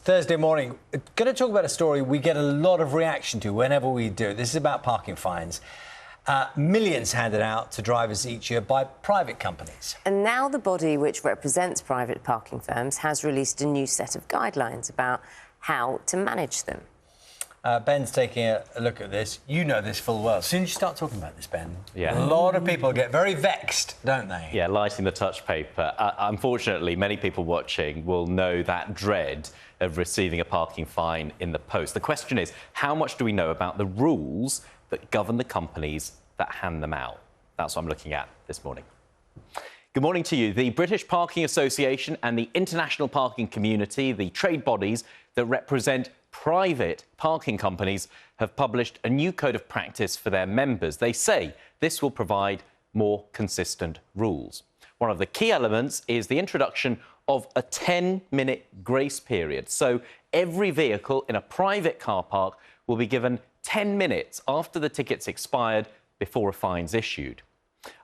Thursday morning, going to talk about a story we get a lot of reaction to whenever we do. This is about parking fines. Millions handed out to drivers each year by private companies. And now the body which represents private parking firms has released a new set of guidelines about how to manage them. Ben's taking a look at this. You know this full well. As soon as you start talking about this, Ben, yeah, a lot of people get very vexed, don't they? Yeah, lighting the touch paper. Unfortunately, many people watching will know that dread of receiving a parking fine in the post. The question is, how much do we know about the rules that govern the companies that hand them out? That's what I'm looking at this morning. Good morning to you. The British Parking Association and the International Parking Community, the trade bodies that represent private parking companies, have published a new code of practice for their members. They say this will provide more consistent rules. One of the key elements is the introduction of a 10-minute grace period. So every vehicle in a private car park will be given 10 minutes after the ticket's expired before a fine's issued.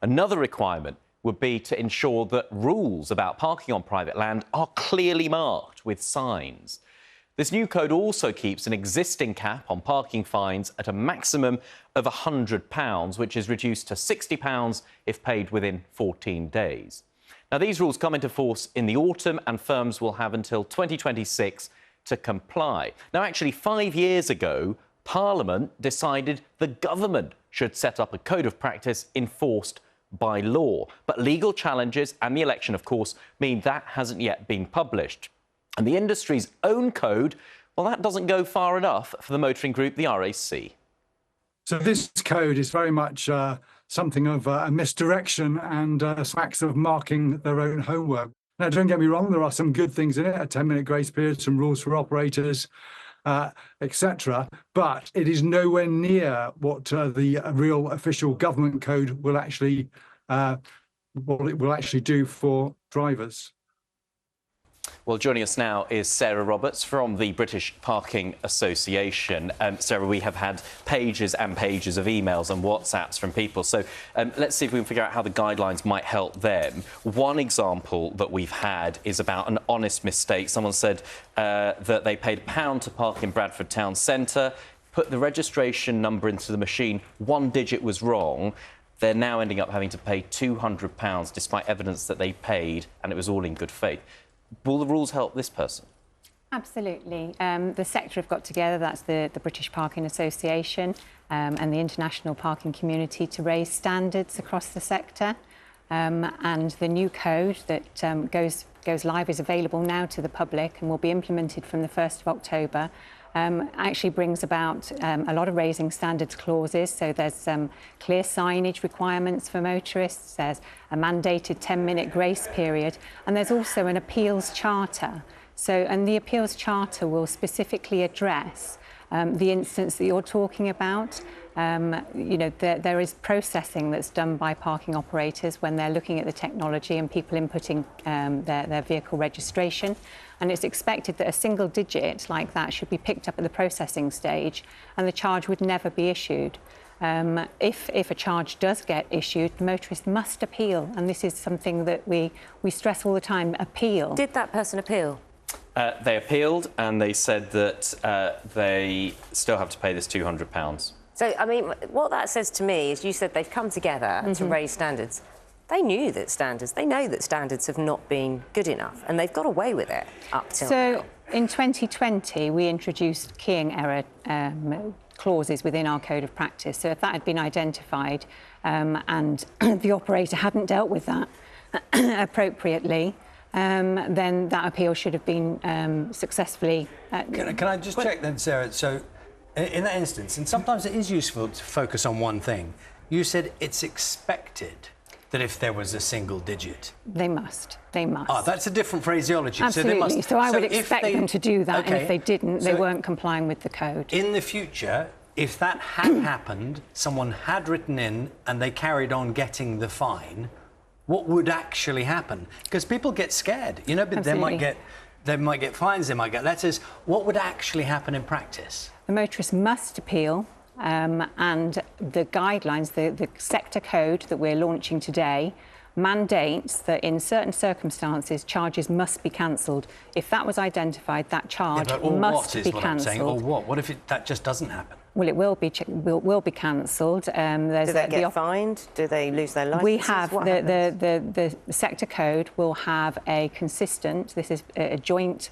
Another requirement would be to ensure that rules about parking on private land are clearly marked with signs. This new code also keeps an existing cap on parking fines at a maximum of £100, which is reduced to £60 if paid within 14 days. Now, these rules come into force in the autumn and firms will have until 2026 to comply. Now, actually, 5 years ago, Parliament decided the government should set up a code of practice enforced by law. But legal challenges and the election, of course, mean that hasn't yet been published. And the industry's own code, well, that doesn't go far enough for the motoring group, the RAC. So this code is very much something of a misdirection and smacks of marking their own homework. Now, don't get me wrong, there are some good things in it, a 10-minute grace period, some rules for operators, etc. But it is nowhere near what the real official government code will actually, what it will actually do for drivers. Well, joining us now is Sarah Roberts from the British Parking Association. Sarah, we have had pages and pages of emails and WhatsApps from people. So let's see if we can figure out how the guidelines might help them. One example that we've had is about an honest mistake. Someone said that they paid £1 to park in Bradford town centre, put the registration number into the machine, one digit was wrong. They're now ending up having to pay £200 despite evidence that they paid and it was all in good faith. Will the rules help this person? Absolutely. The sector have got together, that's the British Parking Association and the International Parking Community, to raise standards across the sector. And the new code that goes live is available now to the public and will be implemented from the 1st of October. Actually brings about a lot of raising standards clauses. So there's clear signage requirements for motorists, there's a mandated 10-minute grace period, and there's also an appeals charter. And the appeals charter will specifically address the instance that you're talking about. You know, there is processing that's done by parking operators when they're looking at the technology and people inputting their vehicle registration. And it's expected that a single digit like that should be picked up at the processing stage and the charge would never be issued. If a charge does get issued, the motorist must appeal. And this is something that we stress all the time, appeal. Did that person appeal? They appealed and they said that they still have to pay this £200. So, I mean, what that says to me is you said they've come together to raise standards. They knew that they know that standards have not been good enough, and they've got away with it up till now. In 2020, we introduced keying error clauses within our code of practice. So if that had been identified and the operator hadn't dealt with that appropriately, then that appeal should have been successfully... Can I just check then, Sarah? So, in that instance, and sometimes it is useful to focus on one thing, you said it's expected that if there was a single digit... They must. Oh, that's a different phraseology. Absolutely. So I would expect them to do that, and if they didn't, they weren't complying with the code. In the future, if that had happened, someone had written in and they carried on getting the fine, what would actually happen? Because people get scared, you know, but they might get fines, they might get letters. What would actually happen in practice? The motorist must appeal. And the guidelines, the sector code that we're launching today, mandates that in certain circumstances charges must be cancelled. If that was identified, that charge must be cancelled. Or what? What if that just doesn't happen? Well, it will be cancelled. Do they get fined? Do they lose their licences? We have the sector code will have a consistent. This is a joint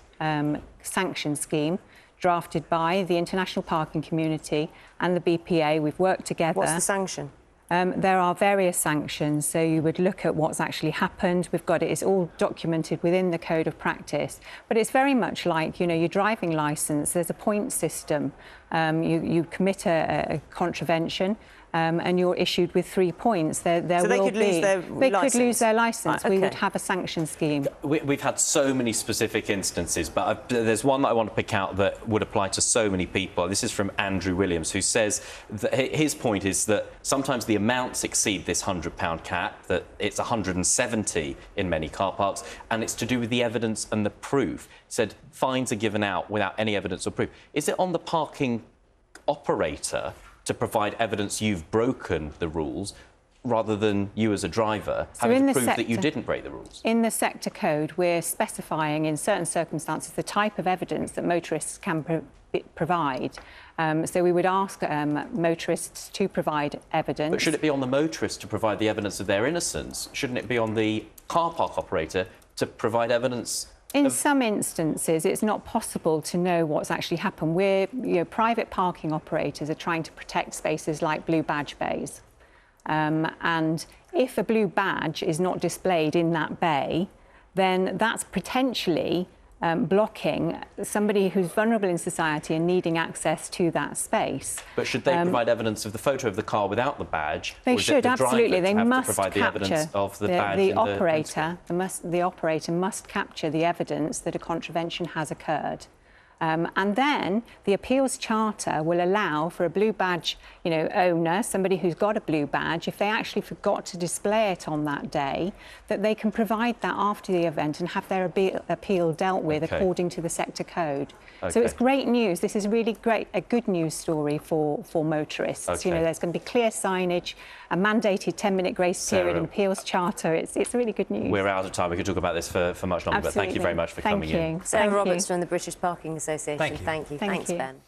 sanction scheme drafted by the international parking community and the BPA. We've worked together. What's the sanction? There are various sanctions, so you would look at what's actually happened. We've got it, it's all documented within the code of practice. But it's very much like, you know, your driving licence, there's a point system. You commit a contravention and you're issued with 3 points. So they could lose their licence? Right, okay. We would have a sanction scheme. We've had so many specific instances, but there's one that I want to pick out that would apply to so many people. This is from Andrew Williams, who says that his point is that sometimes the amounts exceed this £100 cap, that it's 170 in many car parks, and it's to do with the evidence and the proof. He said fines are given out without any evidence or proof. Is it on the parking operator to provide evidence you've broken the rules, rather than you as a driver having to prove that you didn't break the rules? In the sector code, we're specifying in certain circumstances the type of evidence that motorists can provide. So we would ask motorists to provide evidence. But should it be on the motorist to provide the evidence of their innocence? Shouldn't it be on the car park operator to provide evidence? In some instances, it's not possible to know what's actually happened. Private parking operators are trying to protect spaces like blue badge bays. And if a blue badge is not displayed in that bay, then that's potentially blocking somebody who's vulnerable in society and needing access to that space. But should they provide evidence of the photo of the car without the badge? They should, absolutely. They must provide the evidence of the badge. The operator must capture the evidence that a contravention has occurred. And then the appeals charter will allow for a blue badge, owner, somebody who's got a blue badge, if they actually forgot to display it on that day, that they can provide that after the event and have their appeal dealt with according to the sector code. So it's great news. This is really a good news story for motorists. There's going to be clear signage, a mandated 10-minute grace period, an appeals charter. It's really good news. We're out of time. We could talk about this for much longer, but thank you very much for coming in. Sarah Roberts from the British Parking Association. Thank you. Thanks, Ben.